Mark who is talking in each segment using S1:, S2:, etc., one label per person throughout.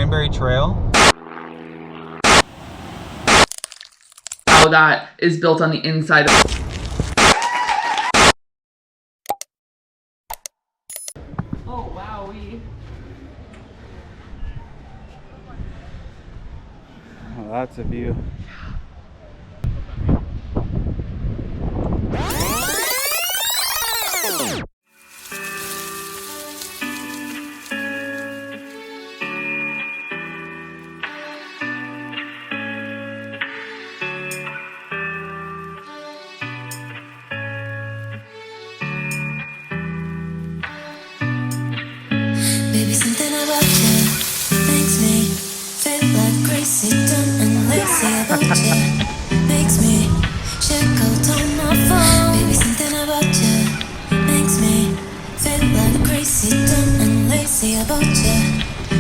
S1: Cranberry Trail.
S2: How that is built on the inside. Oh, wowee.
S1: Oh, that's a view.
S3: Baby, something about you makes me feel like crazy, dumb and lazy about you. Makes me check out on my phone. Baby, something about you makes me feel like crazy, dumb and lazy about you.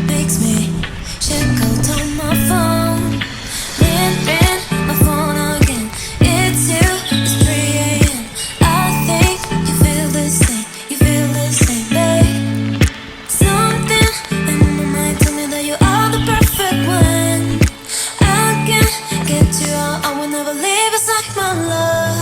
S3: Makes me check out on my phone. Ring my phone again. It's you. It's 3 a.m. I think you feel the same. You feel the same, babe. Something in my mind tell me that you are the perfect one. I can't get you out. I will never leave. It's like my love.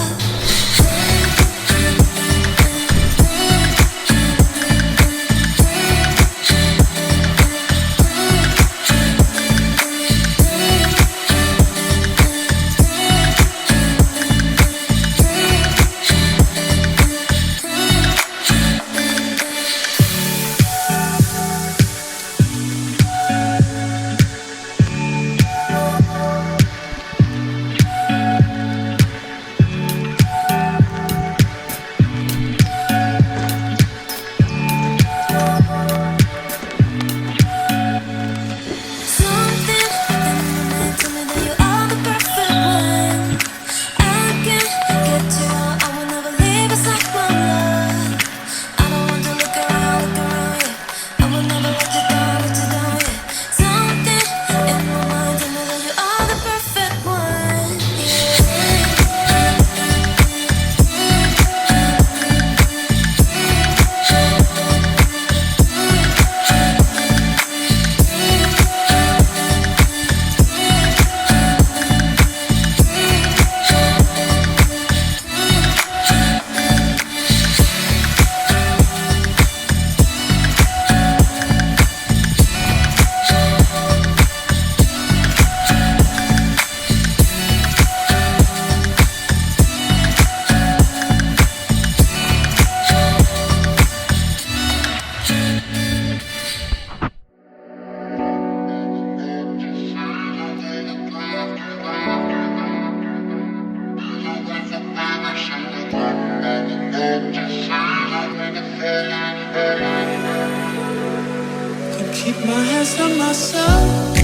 S4: Keep my hands on myself.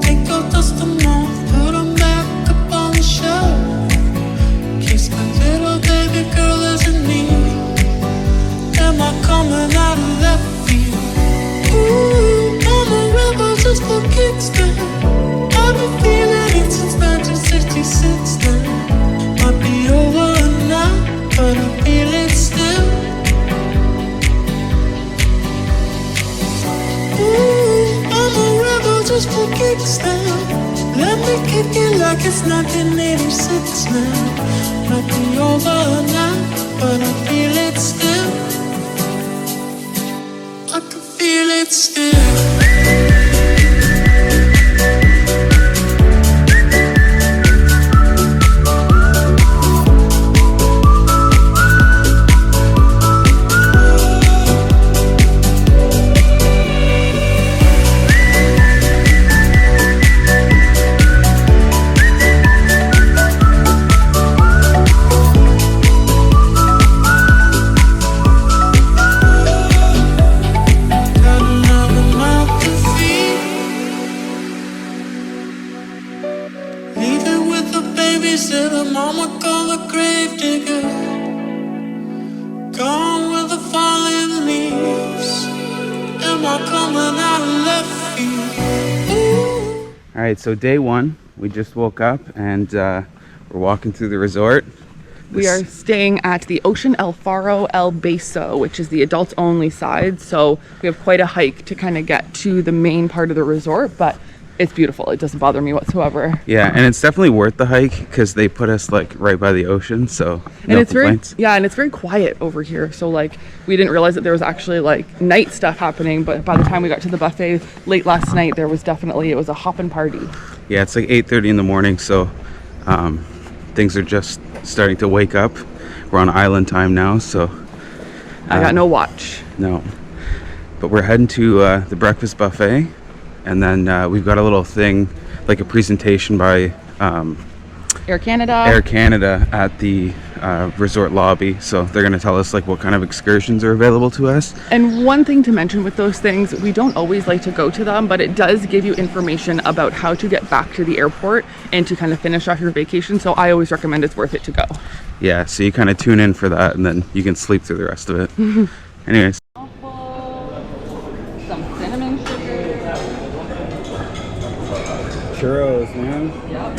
S4: Take out dust them off, put them back up on the shelf. Kiss my little baby girl isn't me. Am I coming out of left field? Ooh, I'm a rebel just for kicks now. I've been feeling it since 1966 now. Might be over now, but I feel it still. Just for kicks now. Let me kick it like it's 1986 now. Might be over now, but I feel it still. I can feel it still.
S1: Alright, so day one, we just woke up and we're walking through the resort.
S2: We are staying at the Ocean El Faro El Beso, which is the adults only side. So we have quite a hike to kind of get to the main part of the resort, but it's beautiful. It doesn't bother me whatsoever.
S1: Yeah, and it's definitely worth the hike because they put us like right by the ocean, so no complaints.
S2: And it's very quiet over here. So like we didn't realize that there was actually like night stuff happening, but by the time we got to the buffet late last night, it was a hopping party.
S1: Yeah, it's like 8:30 in the morning, so things are just starting to wake up. We're on island time now, so
S2: I got no watch.
S1: No, but we're heading to the breakfast buffet. And then we've got a little thing, like a presentation by
S2: Air Canada
S1: at the resort lobby. So they're going to tell us like what kind of excursions are available to us.
S2: And one thing to mention with those things, we don't always like to go to them, but it does give you information about how to get back to the airport and to kind of finish off your vacation. So I always recommend it's worth it to go.
S1: Yeah, so you kind of tune in for that and then you can sleep through the rest of it. Anyways.
S2: Some cinnamon sugar.
S1: Churros, man.
S2: Yep.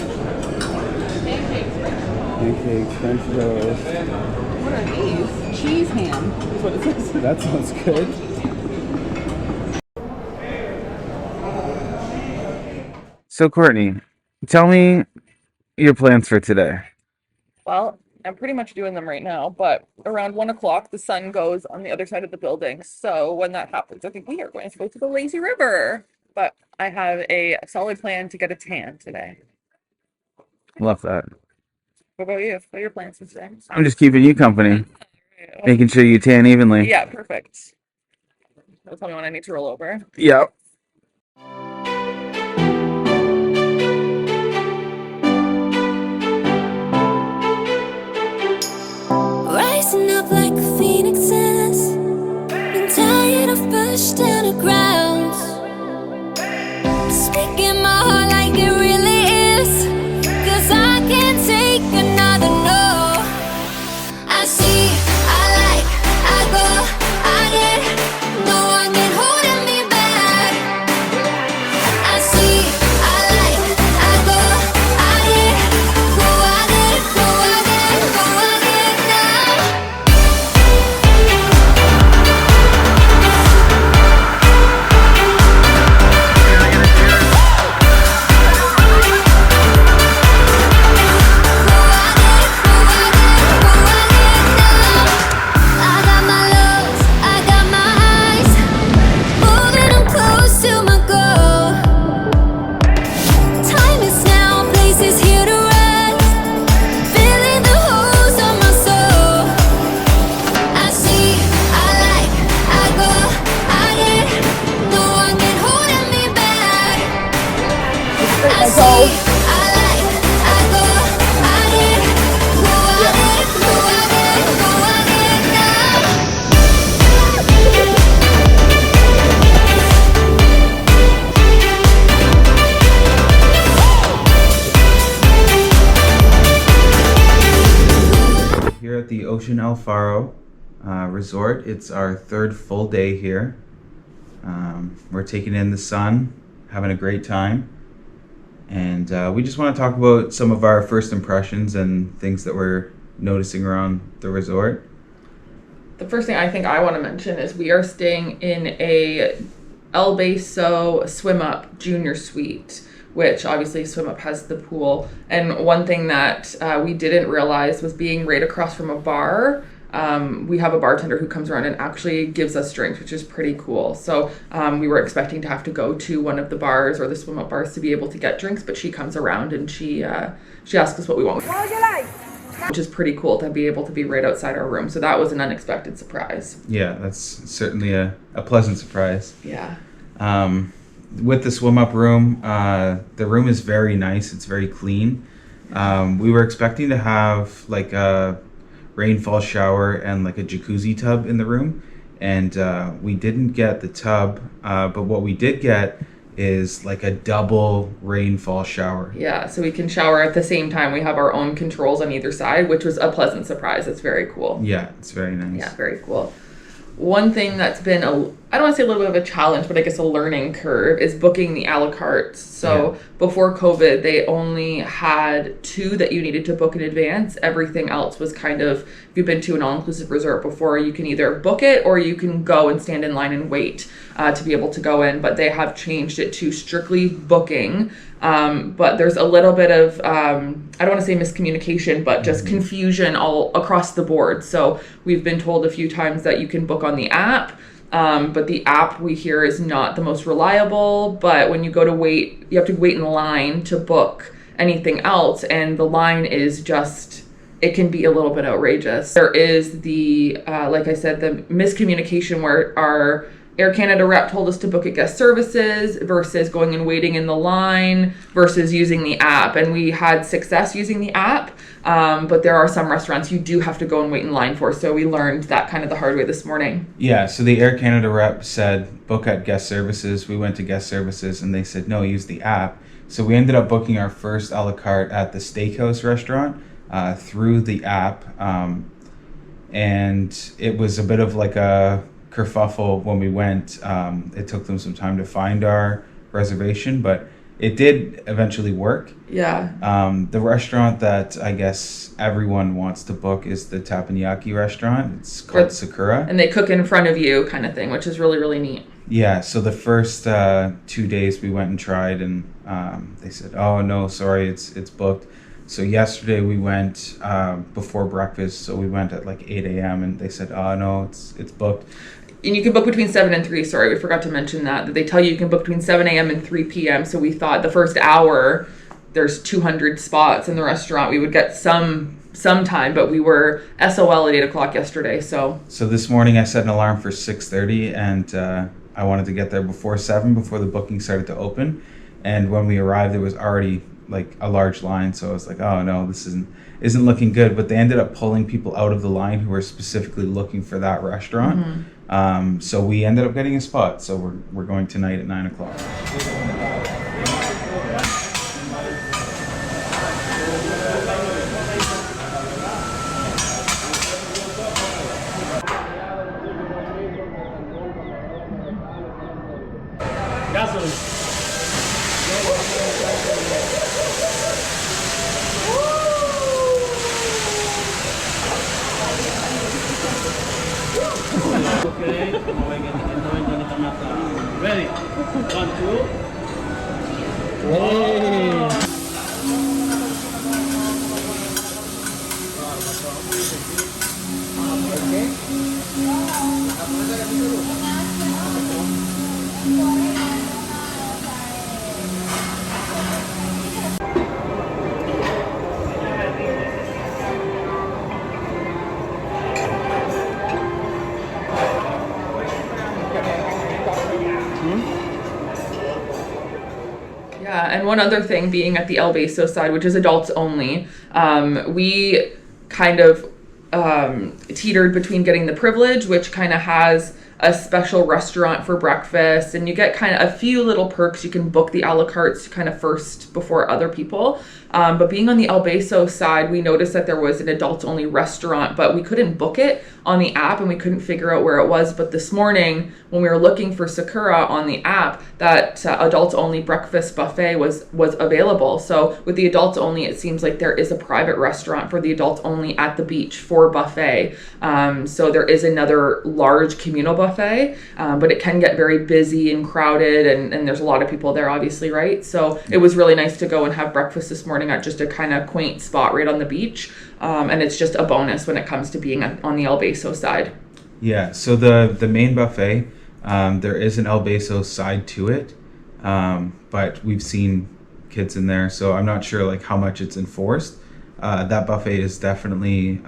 S1: Pancakes, French toast.
S2: What are these? Cheese ham is what it says.
S1: That sounds good. So Courtney, tell me your plans for today.
S2: Well, I'm pretty much doing them right now, but around 1 o'clock, the sun goes on the other side of the building. So when that happens, I think we are going to go to the lazy river. But I have a solid plan to get a tan today.
S1: Love that.
S2: What about you? What are your plans for today?
S1: I'm just keeping you company, making sure you tan evenly.
S2: Yeah, perfect. You'll tell me when I need to roll over.
S1: Yep.
S3: Rising up like a phoenix is. Been tired of pushed down the ground. Speaking my heart like it really is. 'Cause I can't take another no. I see, I like, I go, I get. No one can holding me back. I see, I like, I go, I get. Go, I get, go, I get, go, I get I got my lows, I got my highs. Moving them close to my goal. Time is now, place is here to rest. Filling the holes on my soul. I see, I like, I go, I get. No one can holding me back. I see, I like, I go, I get. Go, I get, go, I get, go, I get now.
S1: Here at the Ocean El Faro resort, it's our third full day here. We're taking in the sun, having a great time, and we just want to talk about some of our first impressions and things that we're noticing around the resort.
S2: The first thing I think I want to mention is we are staying in a El Beso swim up junior suite, which obviously swim up has the pool. And one thing that we didn't realize was being right across from a bar. We have a bartender who comes around and actually gives us drinks, which is pretty cool. So we were expecting to have to go to one of the bars or the swim up bars to be able to get drinks, but she comes around and she asks us what we want. What would you like? Which is pretty cool to be able to be right outside our room. So that was an unexpected surprise.
S1: Yeah, that's certainly a pleasant surprise.
S2: Yeah.
S1: With the swim up room, the room is very nice. It's very clean. We were expecting to have like a rainfall shower and like a jacuzzi tub in the room, and we didn't get the tub, but what we did get is like a double rainfall shower.
S2: Yeah, so we can shower at the same time. We have our own controls on either side, which was a pleasant surprise. It's very cool.
S1: Yeah, it's very nice.
S2: Yeah, very cool. One thing that's been I don't want to say a little bit of a challenge, but I guess a learning curve is booking the a la carte. So before COVID, they only had 2 that you needed to book in advance. Everything else was kind of, if you've been to an all-inclusive resort before, you can either book it or you can go and stand in line and wait to be able to go in. But they have changed it to strictly booking. But there's a little bit of, I don't want to say miscommunication, but just confusion all across the board. So we've been told a few times that you can book on the app. But the app we hear is not the most reliable, but when you go to wait, you have to wait in line to book anything else. And the line is just, it can be a little bit outrageous. There is the, like I said, the miscommunication where our Air Canada rep told us to book at guest services versus going and waiting in the line versus using the app. And we had success using the app, but there are some restaurants you do have to go and wait in line for. So we learned that kind of the hard way this morning.
S1: Yeah, so the Air Canada rep said book at guest services. We went to guest services and they said no, use the app. So we ended up booking our first a la carte at the steakhouse restaurant through the app. And it was a bit of like a kerfuffle when we went. It took them some time to find our reservation, but it did eventually work.
S2: Yeah.
S1: The restaurant that I guess everyone wants to book is the Teppanyaki restaurant. It's called Sakura.
S2: And they cook in front of you kind of thing, which is really, really neat.
S1: Yeah, so the first 2 days we went and tried, and they said, oh no, sorry, it's booked. So yesterday we went before breakfast, so we went at like 8 a.m. and they said, oh no, it's booked.
S2: And you can book between 7 and 3. Sorry, we forgot to mention that they tell you can book between 7 a.m. and 3 p.m. So we thought the first hour, there's 200 spots in the restaurant. We would get some time, but we were SOL at 8 o'clock yesterday. So
S1: this morning I set an alarm for 6:30, and I wanted to get there before 7, before the booking started to open. And when we arrived, there was already like a large line. So I was like, oh no, this isn't looking good. But they ended up pulling people out of the line who were specifically looking for that restaurant.
S2: Mm-hmm.
S1: So we ended up getting a spot. So we're going tonight at 9 o'clock.
S5: Ready? 1, 2.
S2: Yeah, and one other thing being at the El Beso side, which is adults only, we kind of teetered between getting the privilege, which kind of has a special restaurant for breakfast, and you get kind of a few little perks. You can book the a la cartes kind of first before other people. But being on the El Beso side, we noticed that there was an adults only restaurant, but we couldn't book it on the app and we couldn't figure out where it was. But this morning, when we were looking for Sakura on the app, that adults only breakfast buffet was available. So with the adults only, it seems like there is a private restaurant for the adults only at the beach for buffet. So there is another large communal buffet, but it can get very busy and crowded, and there's a lot of people there, obviously, right? So it was really nice to go and have breakfast this morning at just a kind of quaint spot right on the beach. And it's just a bonus when it comes to being on the El Beso side.
S1: Yeah, so the main buffet, there is an El Beso side to it, but we've seen kids in there, so I'm not sure like how much it's enforced. That buffet is definitely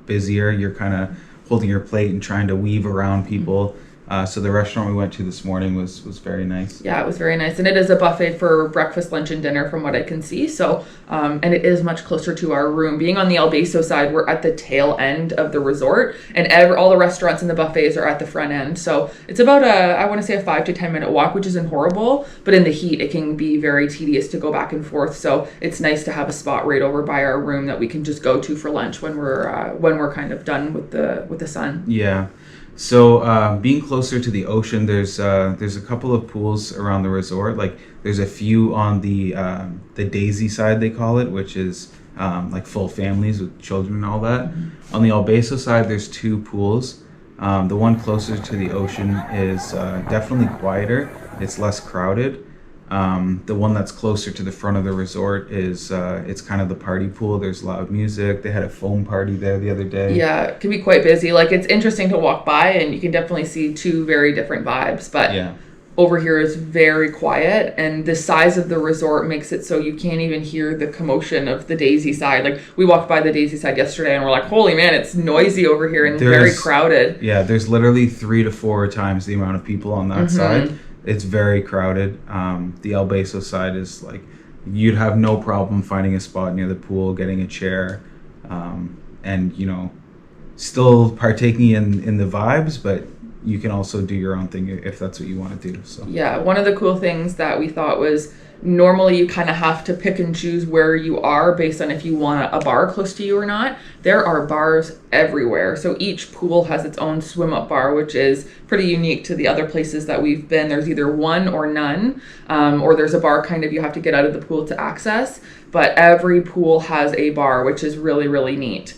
S1: busier. You're kind of holding your plate and trying to weave around people. So the restaurant we went to this morning was very nice.
S2: Yeah, it was very nice. And it is a buffet for breakfast, lunch, and dinner from what I can see. So, and it is much closer to our room. Being on the El Beso side, we're at the tail end of the resort, and all the restaurants and the buffets are at the front end. So it's about I want to say a 5 to 10 minute walk, which isn't horrible, but in the heat, it can be very tedious to go back and forth. So it's nice to have a spot right over by our room that we can just go to for lunch when we're kind of done with the sun.
S1: Yeah. So being closer to the ocean, there's a couple of pools around the resort. Like there's a few on the Daisy side, they call it, which is like full families with children and all that. On the El Beso side, there's 2 pools. The one closer to the ocean is definitely quieter. It's less crowded. The one that's closer to the front of the resort is it's kind of the party pool. There's loud music. They had a foam party there the other day.
S2: Yeah, it can be quite busy. Like it's interesting to walk by and you can definitely see 2 very different vibes. But
S1: Yeah.
S2: over here is very quiet, and the size of the resort makes it so you can't even hear the commotion of the Daisy side. Like we walked by the Daisy side yesterday and we're like, holy man, it's noisy over here and very crowded.
S1: Yeah, there's literally 3 to 4 times the amount of people on that side. It's very crowded. The El Beso side is like, you'd have no problem finding a spot near the pool, getting a chair, and, you know, still partaking in the vibes, but you can also do your own thing if that's what you want to do. So
S2: Yeah, one of the cool things that we thought was normally you kind of have to pick and choose where you are based on if you want a bar close to you or not. There are bars everywhere. So each pool has its own swim up bar, which is pretty unique to the other places that we've been. There's either one or none, or there's a bar kind of you have to get out of the pool to access. But every pool has a bar, which is really, really neat.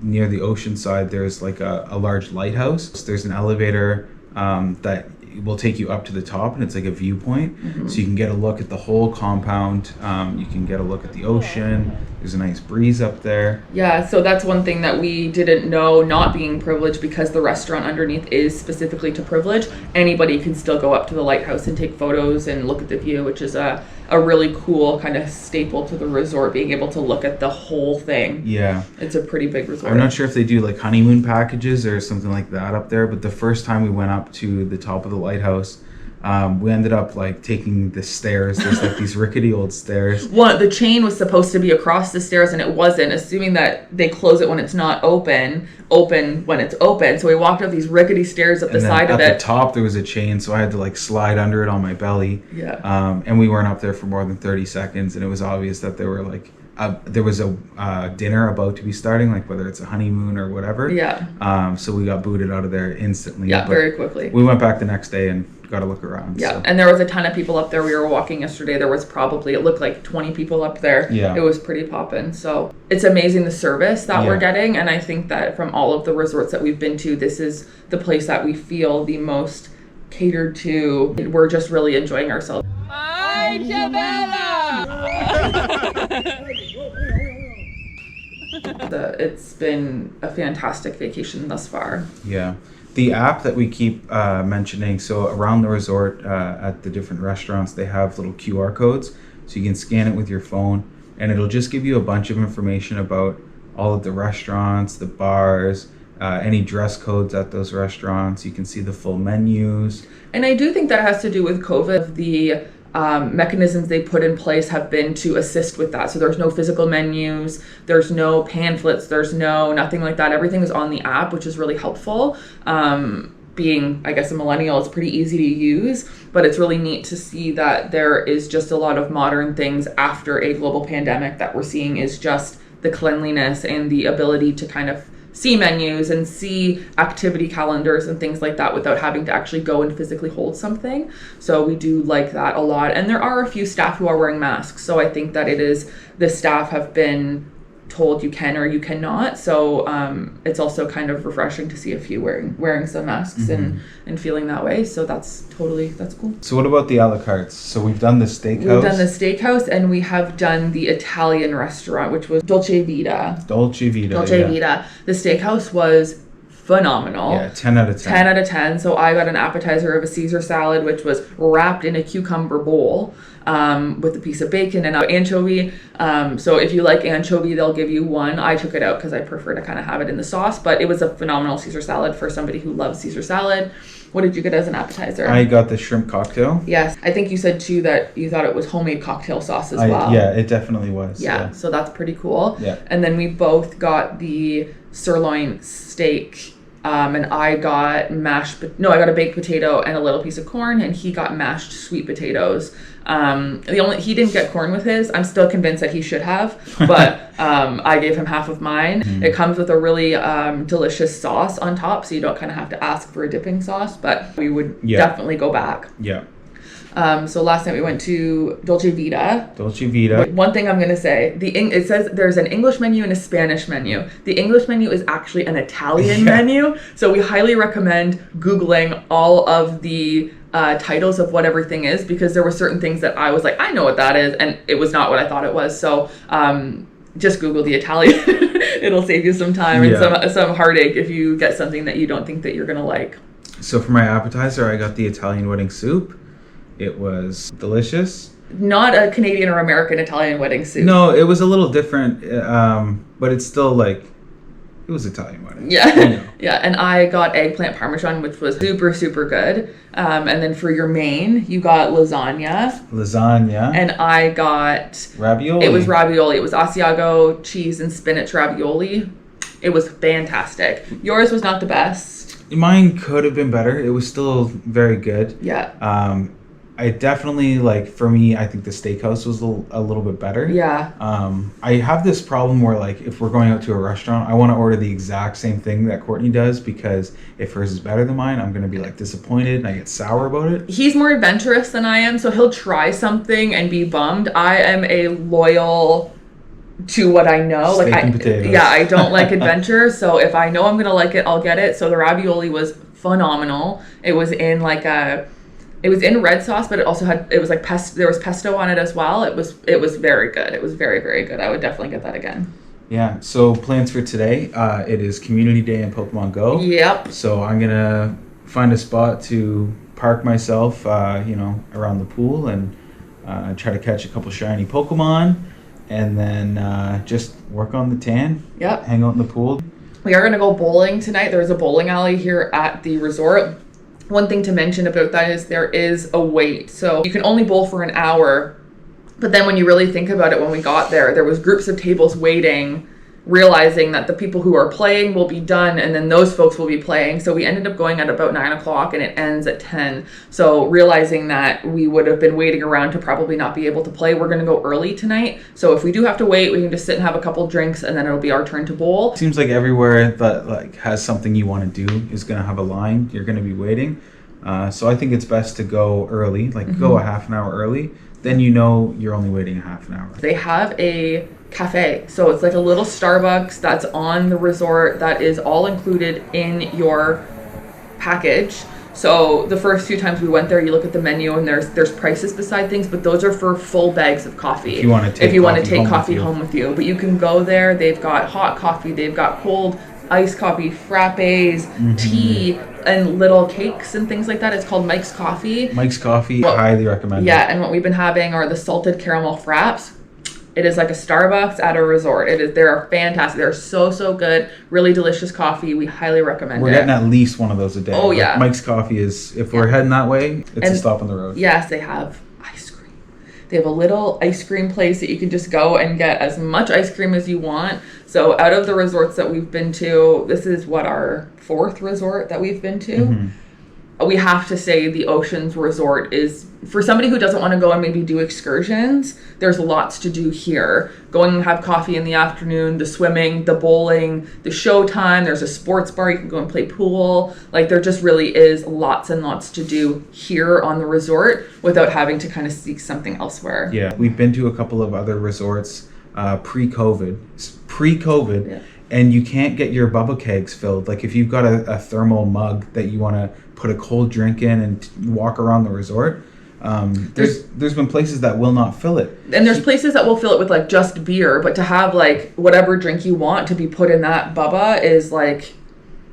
S1: Near the ocean side, there's like a large lighthouse. There's an elevator that will take you up to the top, and it's like a viewpoint. So you can get a look at the whole compound. You can get a look at the ocean. There's a nice breeze up there.
S2: Yeah, so that's one thing that we didn't know, not being privileged, because the restaurant underneath is specifically to privilege. Anybody can still go up to the lighthouse and take photos and look at the view, which is a really cool kind of staple to the resort, being able to look at the whole thing.
S1: Yeah.
S2: It's a pretty big resort.
S1: I'm not sure if they do like honeymoon packages or something like that up there, but the first time we went up to the top of the lighthouse, we ended up like taking the stairs. There's like these rickety old stairs.
S2: The chain was supposed to be across the stairs and it wasn't, assuming that they close it when it's not open when it's open. So we walked up these rickety stairs up the side of it.
S1: At the top there was a chain, so I had to like slide under it on my belly.
S2: Yeah.
S1: And we weren't up there for more than 30 seconds, and it was obvious that there were like there was a dinner about to be starting, like whether it's a honeymoon or whatever.
S2: Yeah.
S1: So we got booted out of there instantly.
S2: Yeah,
S1: but
S2: very quickly.
S1: We went back the next day and got a look around.
S2: Yeah,
S1: so.
S2: and there was a ton of people up there. We were walking yesterday. There was probably, it looked like 20 people up there.
S1: Yeah.
S2: It was pretty poppin'. So it's amazing the service that we're getting. And I think that from all of the resorts that we've been to, this is the place that we feel the most catered to. We're just really enjoying ourselves. Hi, It's been a fantastic vacation thus far.
S1: Yeah. The app that we keep mentioning, so around the resort at the different restaurants, they have little QR codes. So you can scan it with your phone, and it'll just give you a bunch of information about all of the restaurants, the bars, any dress codes at those restaurants. You can see the full menus.
S2: And I do think that has to do with COVID. The mechanisms they put in place have been to assist with that. So there's no physical menus, there's no pamphlets, there's nothing like that. Everything is on the app, which is really helpful. Being, I guess, a millennial, it's pretty easy to use, but it's really neat to see that there is just a lot of modern things after a global pandemic that we're seeing is just the cleanliness and the ability to kind of see menus and see activity calendars and things like that without having to actually go and physically hold something. So we do like that a lot. And there are a few staff who are wearing masks. So I think that the staff have been told you can or you cannot. So it's also kind of refreshing to see a few wearing some masks and feeling that way. So that's cool.
S1: So what about the a la cartes? So we've done the steakhouse.
S2: We've done the steakhouse and we have done the Italian restaurant, which was Dolce Vita.
S1: Dolce Vita.
S2: The steakhouse was phenomenal.
S1: Yeah, 10 out of 10.
S2: 10 out of 10. So I got an appetizer of a Caesar salad, which was wrapped in a cucumber bowl with a piece of bacon and an anchovy. So if you like anchovy, they'll give you one. I took it out because I prefer to kind of have it in the sauce, but it was a phenomenal Caesar salad for somebody who loves Caesar salad. What did you get as an appetizer?
S1: I got the shrimp cocktail.
S2: Yes. I think you said too that you thought it was homemade cocktail sauce as well.
S1: Yeah, it definitely was.
S2: Yeah, so that's pretty cool.
S1: Yeah.
S2: And then we both got the sirloin steak And I got I got a baked potato and a little piece of corn, and he got mashed sweet potatoes. He didn't get corn with his. I'm still convinced that he should have, but I gave him half of mine. It comes with a really delicious sauce on top, so you don't kind of have to ask for a dipping sauce, but we would definitely go back.
S1: Yeah.
S2: So last night we went to Dolce Vita.
S1: Dolce Vita.
S2: One thing I'm going to say, it says there's an English menu and a Spanish menu. The English menu is actually an Italian menu. So we highly recommend Googling all of the titles of what everything is, because there were certain things that I was like, I know what that is, and it was not what I thought it was. So just Google the Italian. It'll save you some time and some heartache if you get something that you don't think that you're going to like.
S1: So for my appetizer, I got the Italian wedding soup. It was delicious.
S2: Not a Canadian or American Italian wedding soup.
S1: No, it was a little different, but it's still like, it was Italian wedding.
S2: Yeah.
S1: You know.
S2: Yeah, and I got eggplant parmesan, which was super, super good. And then for your main, you got lasagna.
S1: And
S2: I got...
S1: ravioli.
S2: It was ravioli. It was Asiago cheese and spinach ravioli. It was fantastic. Yours was not the best.
S1: Mine could have been better. It was still very good.
S2: Yeah.
S1: I definitely, like, for me, I think the steakhouse was a little bit better.
S2: Yeah.
S1: I have this problem where, like, if we're going out to a restaurant, I want to order the exact same thing that Courtney does, because if hers is better than mine, I'm going to be, like, disappointed and I get sour about it.
S2: He's more adventurous than I am, so he'll try something and be bummed. I am a loyal to what I know.
S1: Steak and potatoes.
S2: Yeah, I don't like adventure, so if I know I'm going to like it, I'll get it. So the ravioli was phenomenal. It was in, like, it was in red sauce, but it also had, it was like there was pesto on it as well. It was very good. It was very, very good. I would definitely get that again.
S1: Yeah. So plans for today, it is Community Day in Pokemon Go.
S2: Yep.
S1: So I'm going to find a spot to park myself, around the pool and try to catch a couple shiny Pokemon, and then just work on the tan.
S2: Yep.
S1: Hang out in the pool.
S2: We are going to go bowling tonight. There's a bowling alley here at the resort. One thing to mention about that is there is a wait. So you can only bowl for an hour. But then when you really think about it, when we got there was groups of tables waiting, realizing that the people who are playing will be done and then those folks will be playing. So we ended up going at about 9 o'clock and it ends at 10. So realizing that we would have been waiting around to probably not be able to play, we're going to go early tonight. So if we do have to wait, we can just sit and have a couple drinks and then it'll be our turn to bowl.
S1: Seems like everywhere that, like, has something you want to do is going to have a line. You're going to be waiting. So I think it's best to go early, go a half an hour early. Then you're only waiting a half an hour.
S2: They have a cafe. So it's like a little Starbucks that's on the resort that is all included in your package. So the first few times we went there, you look at the menu and there's prices beside things, but those are for full bags of coffee.
S1: If you want to take
S2: coffee home with you. But you can go there. They've got hot coffee. They've got cold iced coffee, frappes, tea, and little cakes and things like that. It's called Mike's Coffee.
S1: Mike's Coffee, highly recommend.
S2: Yeah, and what we've been having are the salted caramel fraps. It is like a Starbucks at a resort. They're fantastic. They're so good. Really delicious coffee. We highly recommend it.
S1: We're getting at least one of those a day.
S2: Oh, yeah.
S1: Mike's Coffee is, if we're heading that way, it's a stop on the road.
S2: Yes, they have ice cream. They have a little ice cream place that you can just go and get as much ice cream as you want. So out of the resorts that we've been to, this is our 4th resort that we've been to. Mm-hmm. We have to say the Oceans Resort is, for somebody who doesn't want to go and maybe do excursions, there's lots to do here. Going and have coffee in the afternoon, the swimming, the bowling, the showtime. There's a sports bar. You can go and play pool. Like, there just really is lots and lots to do here on the resort without having to kind of seek something elsewhere.
S1: Yeah, we've been to a couple of other resorts pre-COVID. Yeah. And you can't get your bubba kegs filled. Like, if you've got a thermal mug that you want to put a cold drink in and walk around the resort, there's been places that will not fill it.
S2: And there's places that will fill it with, like, just beer, but to have, like, whatever drink you want to be put in that bubba is, like...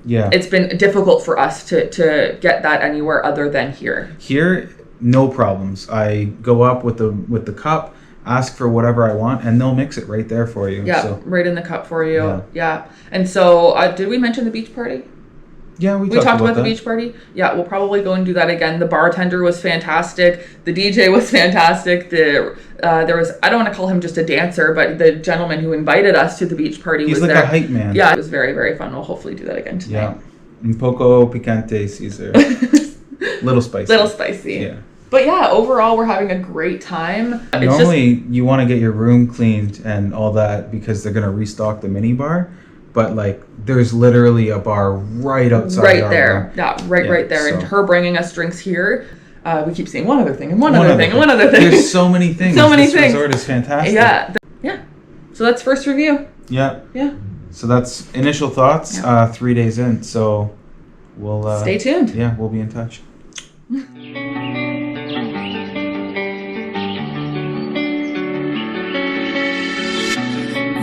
S1: Yeah.
S2: It's been difficult for us to get that anywhere other than here.
S1: Here, no problems. I go up with the cup, ask for whatever I want, and they'll mix it right there for you.
S2: Yeah, right in the cup for you. Yeah. And so, did we mention the beach party?
S1: Yeah, we
S2: talked about the beach party. Yeah, we'll probably go and do that again. The bartender was fantastic. The DJ was fantastic. There was, I don't want to call him just a dancer, but the gentleman who invited us to the beach party was there.
S1: He's like a hype man.
S2: Yeah, it was very, very fun. We'll hopefully do that again tonight.
S1: Un poco picante, Caesar. Little spicy.
S2: Little spicy.
S1: Yeah.
S2: But yeah, overall, we're having a great time. It's
S1: Normally, you want to get your room cleaned and all that because they're gonna restock the mini bar, but like, there's literally a bar right outside.
S2: right
S1: our
S2: there.
S1: room.
S2: Yeah, right there. And
S1: so-
S2: her bringing us drinks here. We keep saying one other thing and one other thing and one other thing.
S1: There's so many things.
S2: So many
S1: this
S2: things.
S1: resort is fantastic.
S2: Yeah. Yeah. So that's first review.
S1: Yeah.
S2: Yeah.
S1: So that's initial thoughts. 3 days in. So we'll
S2: Stay tuned.
S1: Yeah, we'll be in touch.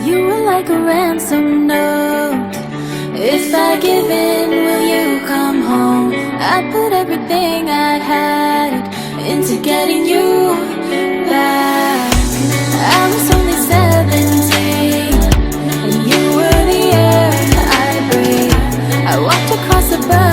S3: You were like a ransom note. If I give in, will you come home? I put everything I had into getting you back. I was only 17, and you were the air I breathed. I walked across the burn.